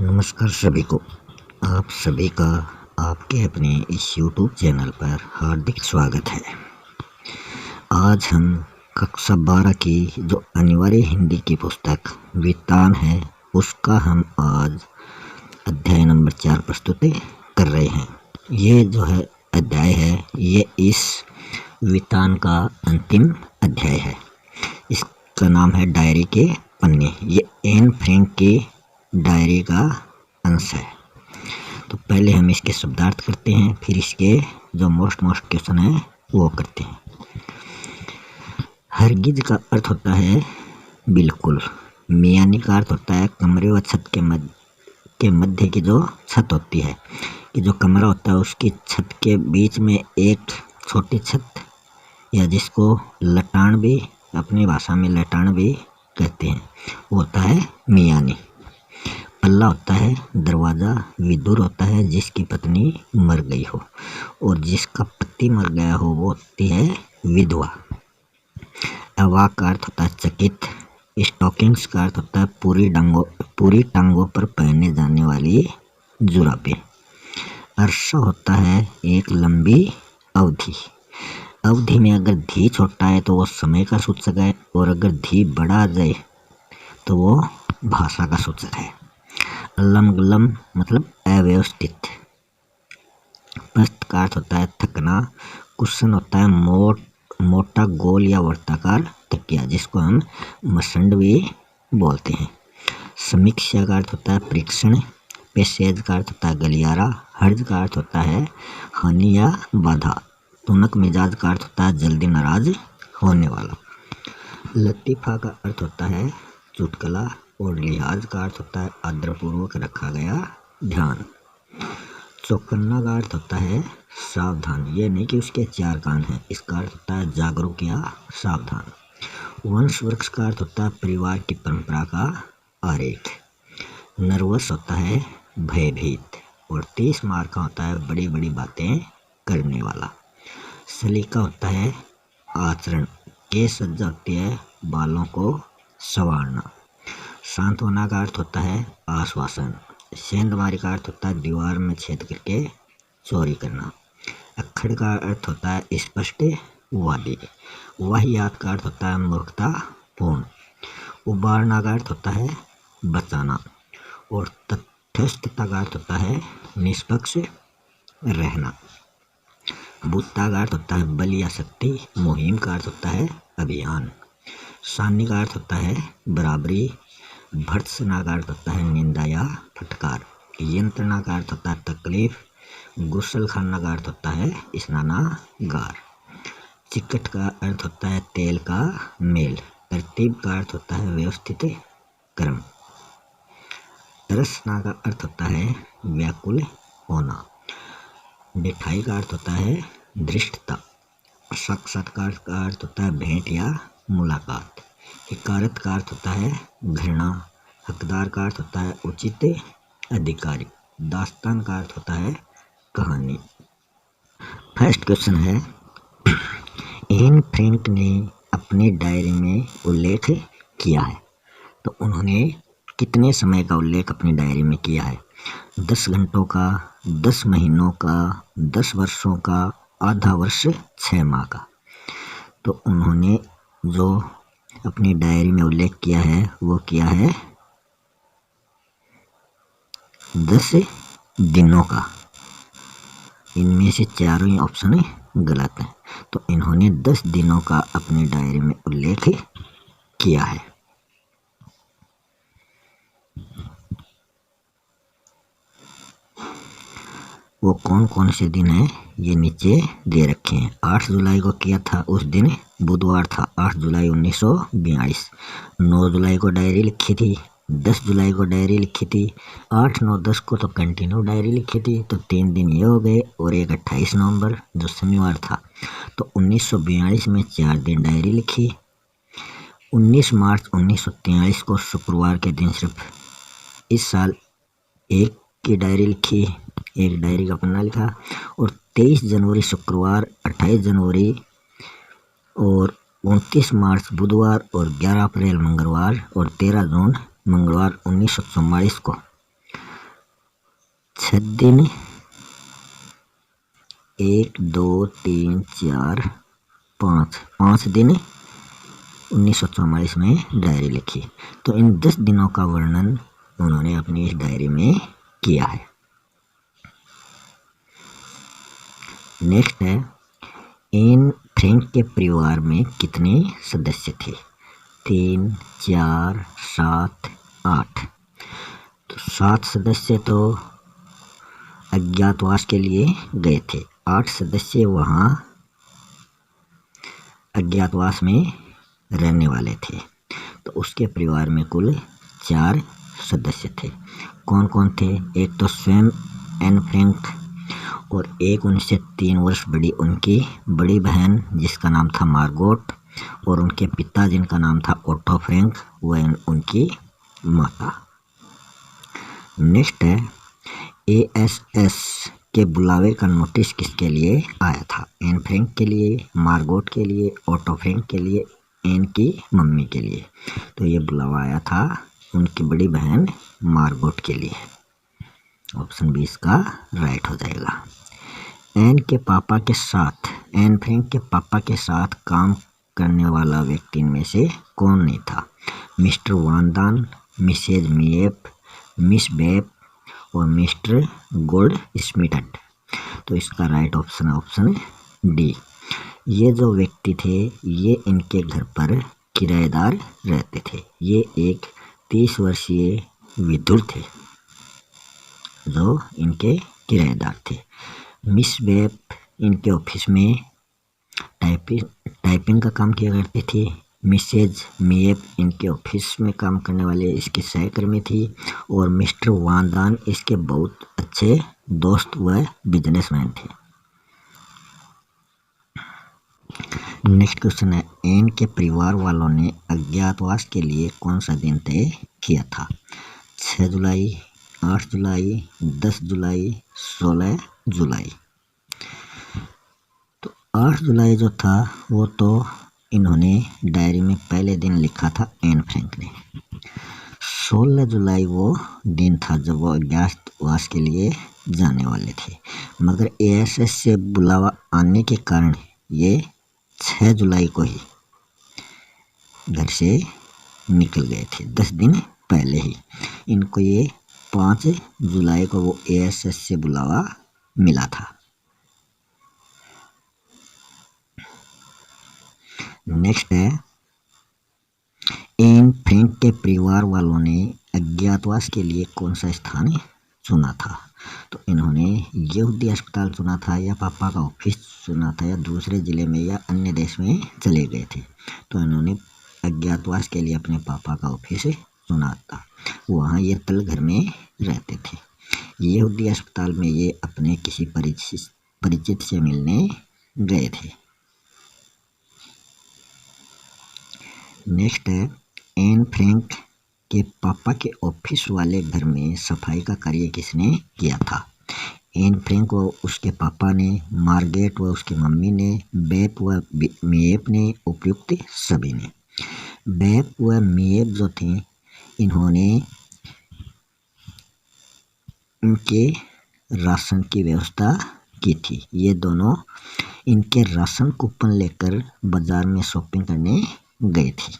नमस्कार सभी को। आप सभी का आपके अपने इस YouTube चैनल पर हार्दिक स्वागत है। आज हम कक्षा 12 की जो अनिवार्य हिंदी की पुस्तक वितान है उसका हम आज अध्याय नंबर 4 प्रस्तुत कर रहे हैं। ये जो है अध्याय है, ये इस वितान का अंतिम अध्याय है। इसका नाम है डायरी के पन्ने। ये एन फ्रैंक की डायरी का अंश है। तो पहले हम इसके शब्दार्थ करते हैं, फिर इसके जो मोस्ट क्वेश्चन है वो करते हैं। हरगिज का अर्थ होता है बिल्कुल। मियानी का अर्थ होता है कमरे व छत के मध्य की जो छत होती है, कि जो कमरा होता है उसकी छत के बीच में एक छोटी छत, या जिसको लटान भी अपनी भाषा में लटान भी कहते हैं, वो होता है मियानी। पल्ला होता है दरवाज़ा। विदुर होता है जिसकी पत्नी मर गई हो, और जिसका पति मर गया हो वो होती है विधवा। अवाक का अर्थ होता है चकित। स्टॉकिंग्स का अर्थ होता है पूरी टांगों पर पहने जाने वाली जुराबें। अरसा होता है एक लंबी अवधि। अवधि में अगर धी छोटा है तो वो समय का सूचक है, और अगर धी बड़ा आ जाए तो वो भाषा का सूचक है। अलम गलम मतलब अव्यवस्थित। पस्त का अर्थ होता है थकना। कुशन होता है मोटा गोल या वर्ताकार तकिया, जिसको हम मसंड भी बोलते हैं। समीक्षा का अर्थ होता है परीक्षण। पेशेज का अर्थ होता है गलियारा। हर्ज का अर्थ होता है हानि या बाधा। तुनक मिजाज का अर्थ होता है जल्दी नाराज होने वाला। लतीफा का अर्थ होता है चुटकुला, और लिहाज का अर्थ होता है आदरपूर्वक रखा गया ध्यान। चौकन्ना का अर्थ होता है सावधान। ये नहीं कि उसके 4 कान हैं, इसका अर्थ होता है जागरूक या सावधान। वंश वृक्ष का अर्थ होता है परिवार की परंपरा का आरेख। नर्वस होता है भयभीत, और 30 मार्क का होता है बड़ी बड़ी बातें करने वाला। सलीका होता है आचरण। केश सज्जा होती है बालों को संवारना। सांत्वना का अर्थ होता है आश्वासन। सेंधमारी का अर्थ होता है दीवार में छेद करके चोरी करना। अक्खड़ का अर्थ होता है स्पष्ट वादी। वाहियात का अर्थ होता है मूर्खता पूर्ण। उबारना का अर्थ होता है बचाना, और तटस्थता का अर्थ होता है निष्पक्ष रहना। बुत्ता का अर्थ होता है बल या शक्ति। मुहिम का अर्थ होता है अभियान। सानी का अर्थ होता है बराबरी। भर्त्सना का अर्थ होता है निंदा या फटकार। यंत्रणा का अर्थ होता है तकलीफ। गुसल खाना का अर्थ होता है स्नानागार। चिकट का अर्थ होता है तेल का मेल। तरतीब का अर्थ होता है व्यवस्थित क्रम। तरसना का अर्थ होता है व्याकुल होना। मिठाई का अर्थ होता है धृष्टता। साक्षात्कार का अर्थ होता है भेंट या मुलाकात। हिकारत का अर्थ होता है घृणा। हकदार का अर्थ होता है उचित अधिकारी। दास्तान का अर्थ होता है कहानी। फर्स्ट क्वेश्चन है, एन फ्रैंक ने अपनी डायरी में उल्लेख किया है, तो उन्होंने कितने समय का उल्लेख अपनी डायरी में किया है? 10 घंटों का, 10 महीनों का, 10 वर्षों का, आधा वर्ष, 6 माह का। तो उन्होंने जो अपनी डायरी में उल्लेख किया है वो किया है 10 दिनों का। इनमें से चारों ही ऑप्शन गलत हैं, तो इन्होंने 10 दिनों का अपनी डायरी में उल्लेख किया है। वो कौन कौन से दिन हैं ये नीचे दे रखे हैं। 8 जुलाई को किया था, उस दिन बुधवार था, 8 जुलाई 1942। 9 जुलाई को डायरी लिखी थी, 10 जुलाई को डायरी लिखी थी, 8, 9, 10 को तो कंटिन्यू डायरी लिखी थी, तो 3 दिन ये हो गए, और एक 28 नवंबर जो शनिवार था, तो 1942 में 4 दिन डायरी लिखी। 19 मार्च 1943 को शुक्रवार के दिन सिर्फ इस साल एक की डायरी लिखी, एक डायरी का पन्ना लिखा। और 23 जनवरी शुक्रवार, 28 जनवरी और 29 मार्च बुधवार और 11 अप्रैल मंगलवार और 13 जून मंगलवार 1944 को 6 दिन 1 2 3 4 5 दिन 1944 में डायरी लिखी। तो इन 10 दिनों का वर्णन उन्होंने अपनी इस डायरी में किया है। नेक्स्ट है, एन फ्रैंक के परिवार में कितने सदस्य थे? 3 4 7 8। तो 7 सदस्य तो अज्ञातवास के लिए गए थे, 8 सदस्य वहाँ अज्ञातवास में रहने वाले थे। तो उसके परिवार में कुल 4 सदस्य थे। कौन कौन थे? एक तो स्वयं एन फ्रैंक और एक उनसे 3 वर्ष बड़ी उनकी बड़ी बहन जिसका नाम था मार्गोट, और उनके पिता जिनका नाम था ओटो फ्रैंक, वह उनकी माता। नेक्स्ट है, एएसएस के बुलावे का नोटिस किसके लिए आया था? एन फ्रैंक के लिए, मार्गोट के लिए, ओटो फ्रैंक के लिए, एन की मम्मी के लिए। तो ये बुलावा आया था उनकी बड़ी बहन मार्गोट के लिए। ऑप्शन बी इसका राइट हो जाएगा। एन फ्रैंक के पापा के साथ काम करने वाला व्यक्ति इनमें से कौन नहीं था? मिस्टर वानदान, मिसेज मिएप, मिस बेप और मिस्टर गोल्ड स्मिथ। तो इसका राइट ऑप्शन है ऑप्शन डी। ये जो व्यक्ति थे ये इनके घर पर किराएदार रहते थे। ये एक 30 वर्षीय विधुर थे जो इनके किराएदार थे। मिस बेप इनके ऑफिस में टाइपिंग का काम किया करती थी। मिसेज मिएप इनके ऑफिस में काम करने वाले इसके सहकर्मी थी, और मिस्टर वानदान इसके बहुत अच्छे दोस्त व बिजनेसमैन थे। नेक्स्ट क्वेश्चन है, एन के परिवार वालों ने अज्ञातवास के लिए कौन सा दिन तय किया था? 6 जुलाई, 8 जुलाई, 10 जुलाई, 16 जुलाई। तो 8 जुलाई जो था वो तो इन्होंने डायरी में पहले दिन लिखा था एन फ्रैंक ने। 16 जुलाई वो दिन था जब वो अज्ञातवास के लिए जाने वाले थे, मगर एएसएस से बुलावा आने के कारण ये 6 जुलाई को ही घर से निकल गए थे। 10 दिन पहले ही इनको ये 5 जुलाई को वो एएसएस से बुलावा मिला था। नेक्स्ट है, एन फ्रैंक के परिवार वालों ने अज्ञातवास के लिए कौन सा स्थान चुना था? तो इन्होंने यहूदी अस्पताल चुना था, या पापा का ऑफिस चुना था, या दूसरे जिले में या अन्य देश में चले गए थे। तो इन्होंने अज्ञातवास के लिए अपने पापा का ऑफिस चुना था। वहाँ ये तल घर में रहते थे। यहूदी अस्पताल में ये अपने किसी परिचित से मिलने गए थे। नेक्स्ट है, एन फ्रैंक के पापा के ऑफिस वाले घर में सफाई का कार्य किसने किया था? एन फ्रैंक व उसके पापा ने, मार्गेट व उसकी मम्मी ने, बेप व मिएप ने, उपयुक्त सभी ने। बेप व मिएप जो थे इन्होंने इनके राशन की व्यवस्था की थी। ये दोनों इनके राशन कूपन लेकर बाजार में शॉपिंग करने गए थे।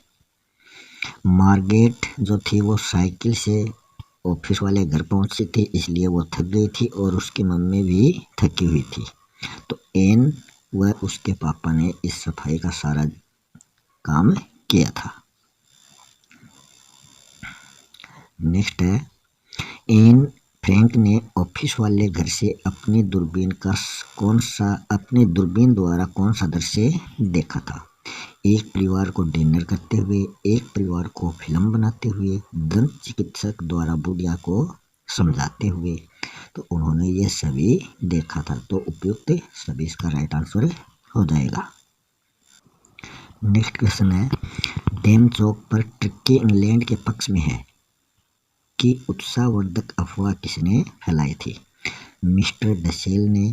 मार्गेट जो थी वो साइकिल से ऑफिस वाले घर पहुंची थी, इसलिए वो थक गई थी, और उसकी मम्मी भी थकी हुई थी। तो एन व उसके पापा ने इस सफाई का सारा काम किया था। नेक्स्ट है, एन फ्रैंक ने ऑफिस वाले घर से अपनी दूरबीन द्वारा कौन सा दृश्य देखा था? एक परिवार को डिनर करते हुए, एक परिवार को फिल्म बनाते हुए, दंत चिकित्सक द्वारा बुढ़िया को समझाते हुए। तो उन्होंने ये सभी देखा था। तो उपयुक्त सभी इसका राइट आंसर हो जाएगा। नेक्स्ट क्वेश्चन है, डैम चौक पर ट्रिक्की इंग्लैंड के पक्ष में है कि उत्साहवर्धक अफवाह किसने फैलाई थी? मिस्टर डसेल ने,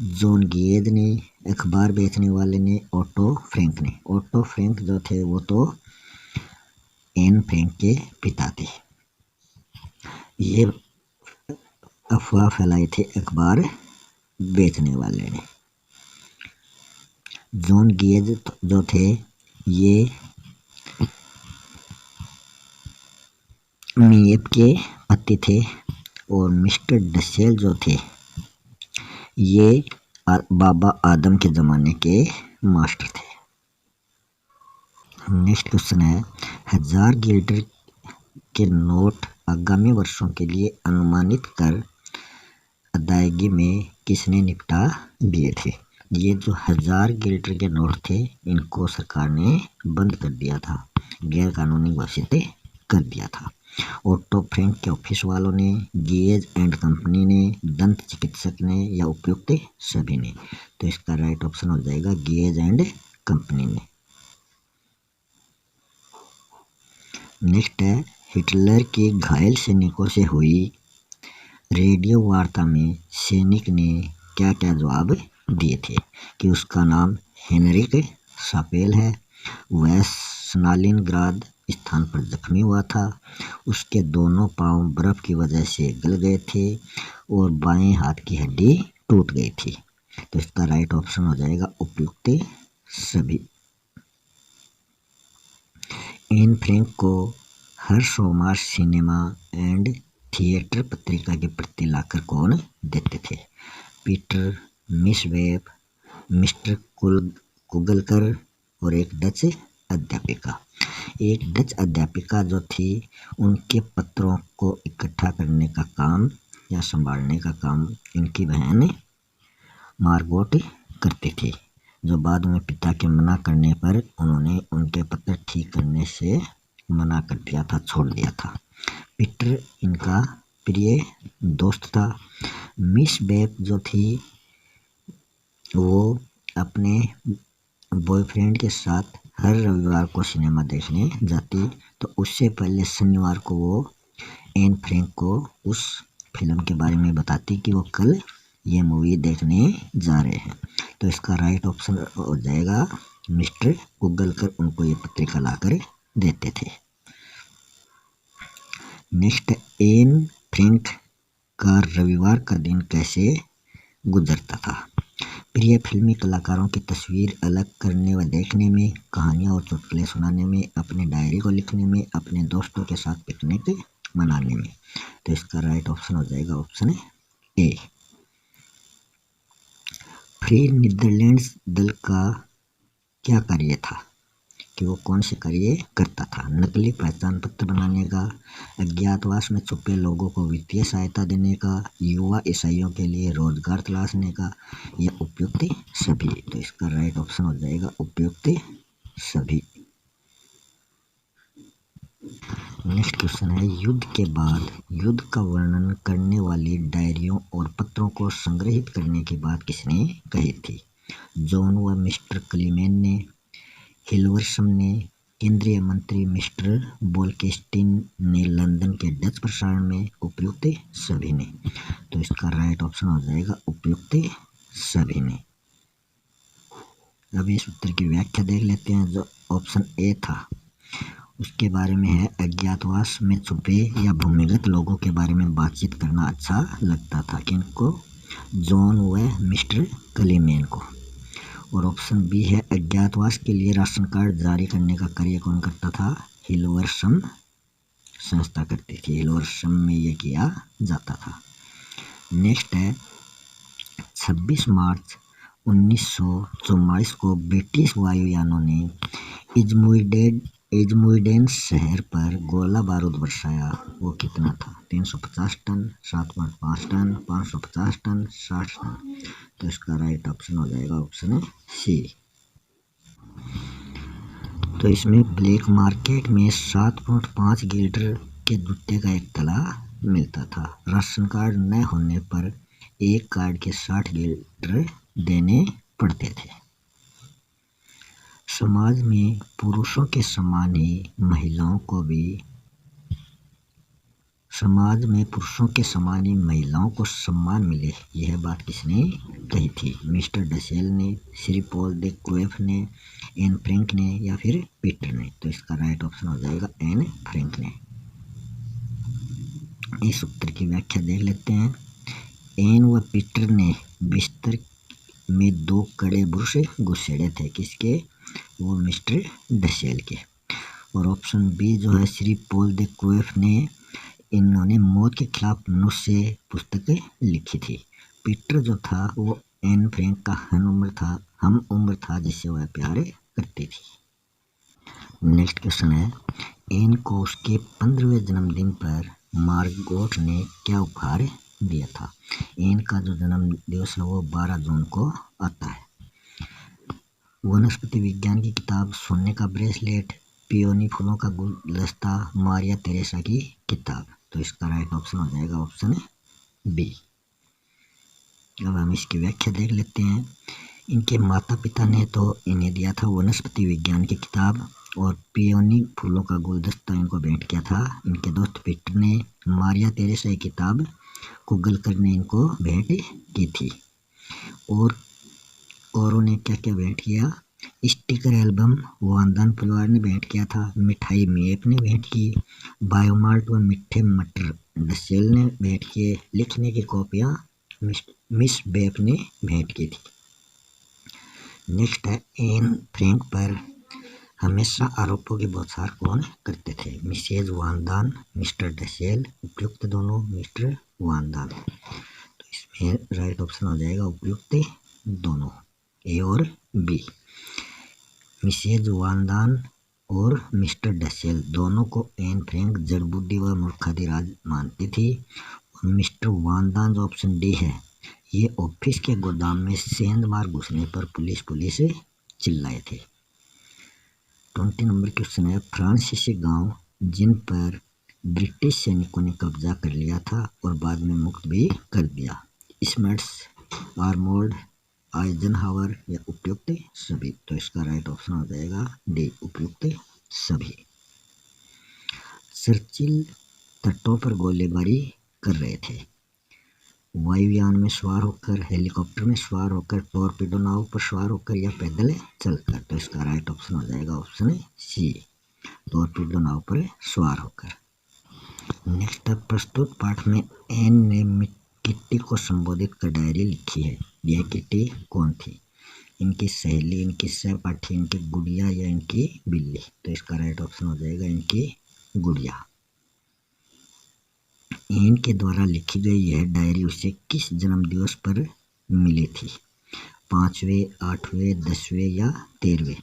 जॉन गिएज ने, अखबार बेचने वाले ने, ओटो फ्रैंक ने। ओटो फ्रैंक जो थे वो तो एन फ्रैंक के पिता थे। ये अफवाह फैलाई थी अखबार बेचने वाले ने। जॉन गेज जो थे ये मीएप के पति थे और मिस्टर डसेल जो थे ये बाबा आदम के ज़माने के मास्टर थे। नेक्स्ट क्वेश्चन है 1000 गिल्डर के नोट आगामी वर्षों के लिए अनुमानित कर अदायगी में किसने निपटा दिए थे। ये जो 1000 गिल्डर के नोट थे इनको सरकार ने बंद कर दिया था, गैर कानूनी घोषित कर दिया था। ऑटो फ्रैंक के ऑफिस वालों ने, गेज एंड कंपनी ने, दंत चिकित्सक ने या उपयुक्त सभी ने। तो इसका राइट ऑप्शन हो जाएगा गेज एंड कंपनी ने। नेक्स्ट है हिटलर के घायल सैनिकों से हुई रेडियो वार्ता में सैनिक ने क्या क्या जवाब दिए थे कि उसका नाम हेनरिक सापेल है, वह स्टालिनग्राद स्थान पर जख्मी हुआ था, उसके दोनों पांव बर्फ की वजह से गल गए थे और बाएं हाथ की हड्डी टूट गई थी। तो इसका राइट ऑप्शन हो जाएगा उपयुक्त सभी। एन फ्रैंक को हर सोमवार सिनेमा एंड थिएटर पत्रिका की प्रति लाकर कौन देते थे। पीटर, मिस वेब, मिस्टर कुगलकर और एक डच अध्यापिका। एक डच अध्यापिका जो थी उनके पत्रों को इकट्ठा करने का काम या संभालने का काम इनकी बहन मार्गोट करती थी, जो बाद में पिता के मना करने पर उन्होंने उनके पत्र ठीक करने से मना कर दिया था, छोड़ दिया था। पीटर इनका प्रिय दोस्त था। मिस बेब जो थी वो अपने बॉयफ्रेंड के साथ हर रविवार को सिनेमा देखने जाती, तो उससे पहले शनिवार को वो एन फ्रैंक को उस फिल्म के बारे में बताती कि वो कल ये मूवी देखने जा रहे हैं। तो इसका राइट ऑप्शन हो जाएगा मिस्टर कुगलकर उनको ये पत्रिका लाकर देते थे। नेक्स्ट, एन फ्रैंक का रविवार का दिन कैसे गुजरता था। प्रिय फिल्मी कलाकारों की तस्वीर अलग करने व देखने में, कहानियाँ और चुटकुले सुनाने में, अपने डायरी को लिखने में, अपने दोस्तों के साथ पिकनिक मनाने में। तो इसका राइट ऑप्शन हो जाएगा ऑप्शन ए। फ्री नीदरलैंड्स दल का क्या कार्य था कि वो कौन से कार्य करता था। नकली पहचान पत्र बनाने का, अज्ञातवास में छुपे लोगों को वित्तीय सहायता देने का, युवा ईसाइयों के लिए रोजगार तलाशने का या उपयुक्त सभी। तो इसका राइट ऑप्शन हो जाएगा उपयुक्त सभी। नेक्स्ट क्वेश्चन है युद्ध के बाद युद्ध का वर्णन करने वाली डायरियों और पत्रों को संग्रहित करने की बात किसने कही थी। जॉन व मिस्टर क्लीमेन ने, हिलवर्सम ने, केंद्रीय मंत्री मिस्टर बोल्केस्टिन ने, लंदन के डच प्रसारण में, उपयुक्त सभी ने। तो इसका राइट ऑप्शन हो जाएगा उपयुक्त सभी ने। अब इस उत्तर की व्याख्या देख लेते हैं। जो ऑप्शन ए था उसके बारे में है अज्ञातवास में छुपे या भूमिगत लोगों के बारे में बातचीत करना अच्छा लगता था, किनको, जॉन व मिस्टर क्लीमेन को। और ऑप्शन बी है अज्ञातवास के लिए राशन कार्ड जारी करने का कार्य कौन करता था, हिलवर्सम संस्था करती थी, हिलवर्सम में ये किया जाता था। नेक्स्ट है 26 मार्च 1944 को ब्रिटिश वायुयानों ने इजमुइडेन शहर पर गोला बारूद बरसाया, वो कितना था, 350 टन, 7.5 टन, 550 टन, 60 टन। तो इसका राइट ऑप्शन हो जाएगा ऑप्शन सी। तो इसमें ब्लैक मार्केट में 7.5 गिल्डर के जूते का एक तला मिलता था। राशन कार्ड न होने पर एक कार्ड के 60 गिल्डर देने पड़ते थे। समाज में पुरुषों के समान ही महिलाओं को सम्मान मिले, यह बात किसने कही थी। मिस्टर डसेल ने, श्री पॉल दे क्लोएफ ने, एन फ्रैंक ने या फिर पीटर ने। तो इसका राइट ऑप्शन हो जाएगा एन फ्रैंक ने। इस उत्तर की व्याख्या देख लेते हैं। एन व पीटर ने बिस्तर में 2 कड़े ब्रुश घुसेड़े थे। किसके? वो मिस्टर डसेल के। और ऑप्शन बी जो है श्री पॉल दे क्रूएफ ने इन्होंने मौत के खिलाफ नुस्खे पुस्तकें लिखी थी। पीटर जो था वो एन फ्रैंक का हम उम्र था जिससे वह प्यार करती थी। नेक्स्ट क्वेश्चन है, एन को उसके 15वें जन्मदिन पर मार्गोट ने क्या उपहार दिया था? एन का जो जन्म दिवस है वो 12 जून को आता है। वनस्पति विज्ञान की किताब, सोने का ब्रेसलेट, पियोनी फूलों का गुलदस्ता, मारिया तेरेसा की किताब। तो इसका राइट ऑप्शन हो जाएगा ऑप्शन बी। अब हम इसकी व्याख्या देख लेते हैं। इनके माता पिता ने तो इन्हें दिया था वनस्पति विज्ञान की किताब और पियोनी फूलों का गुलदस्ता इनको भेंट किया था। इनके दोस्त पीटर ने मारिया तेरेसा की किताब कुगलकर ने इनको भेंट की थी। और उन्हें क्या क्या भेंट किया? स्टिकर एल्बम वानदान परिवार ने भेंट किया था। मिठाई मेप ने भेंट की। बायोमार्ट व मीठे मटर डसेल ने भेंट किए। लिखने की कॉपियाँ मिस बेप ने भेंट की थी। नेक्स्ट है, एन फ्रैंक पर हमेशा आरोपों की बौछार कौन करते थे? Mrs Van Daan, Mr Dussel. उपयुक्त दोनों मिस्टर वानदान। तो इसमें राइट ऑप्शन हो जाएगा उपयुक्त दोनों, ए और बी। मिसेज वानदान और मिस्टर डसेल दोनों को एन फ्रैंक जड़बुद्धि व मूर्खाधिराज मानती थी। और मिस्टर वानदान जो ऑप्शन डी है, ये ऑफिस के गोदाम में सेंध मार घुसने पर पुलिस चिल्लाए थे। 20 नंबर क्वेश्चन है, फ्रांसीसी गांव जिन पर ब्रिटिश सैनिकों ने कब्जा कर लिया था और बाद में मुक्त भी कर दिया, स्मिट्स, आर्नोल्ड, आइजनहावर या उपयुक्त सभी। तो इसका राइट ऑप्शन हो जाएगा डी, उपयुक्त सभी। चर्चिल तटों पर गोलीबारी कर रहे थे। वायुयान में सवार होकर, हेलीकॉप्टर में सवार होकर, टॉरपीडो नाव पर सवार होकर या पैदल चलकर। तो इसका राइट ऑप्शन हो जाएगा ऑप्शन सी, टॉरपीडो नाव पर सवार होकर। नेक्स्ट है, प्रस्तुत पाठ में एन ने किट्टी को संबोधित कर डायरी लिखी है। यह किट्टी कौन थी? इनकी सहेली, इनकी सहपाठी, इनकी गुड़िया या इनकी बिल्ली? तो इसका राइट ऑप्शन हो जाएगा इनकी गुड़िया। एन के द्वारा लिखी गई यह डायरी उसे किस जन्मदिवस पर मिली थी? 5वें, 8वें, 10वें या 13वें?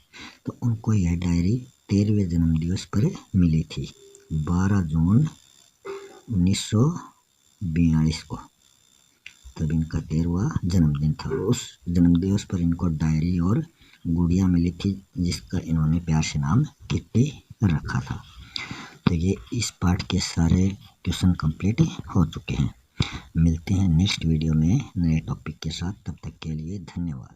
तो उनको यह डायरी 13वें जन्मदिवस पर मिली थी, 12 जून 1942 को। तब इनका 13वां जन्मदिन था। उस जन्मदिवस पर इनको डायरी और गुड़िया मिली थी जिसका इन्होंने प्यार से नाम किट्टी रखा था। तो ये इस पार्ट के सारे क्वेश्चन कंप्लीट हो चुके हैं। मिलते हैं नेक्स्ट वीडियो में नए टॉपिक के साथ। तब तक के लिए धन्यवाद।